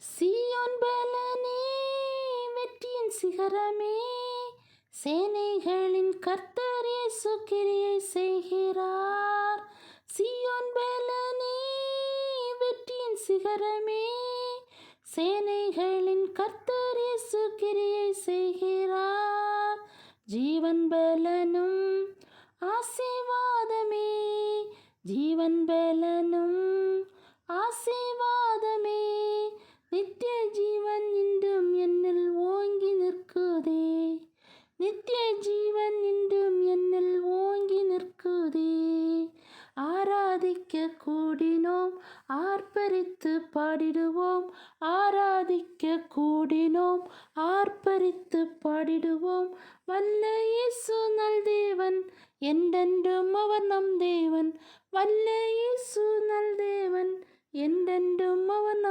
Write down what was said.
சீயோன் பலனே, வெற்றியின் சிகரமே, சேனைகளின் கர்த்தர் இயேசு கிரியை செய்கிறார். சீயோன் பலனே, வெற்றியின் சிகரமே, சேனைகளின் கர்த்தர் இயேசு கிரியை செய்கிறார். ஜீவன் பலனும் ஆசீர்வாதமே, ஜீவன் பலனும் ஆசீர்வாதமே, நித்திய ஜீவன் இன்றும் என்னில் ஓங்கி நிற்குதே, நித்திய ஜீவன் இன்றும் என்னில் ஓங்கி நிற்குதே. ஆராதிக்க கூடினோம், ஆர்ப்பரித்து பாடிடுவோம், ஆராதிக்க கூடினோம், ஆர்ப்பரித்து பாடிடுவோம். வல்ல இயேசு நல் தேவன், என்றென்றும் அவர் நம் தேவன். வல்ல இயேசு நல் தேவன், என்றென்றும் அவர்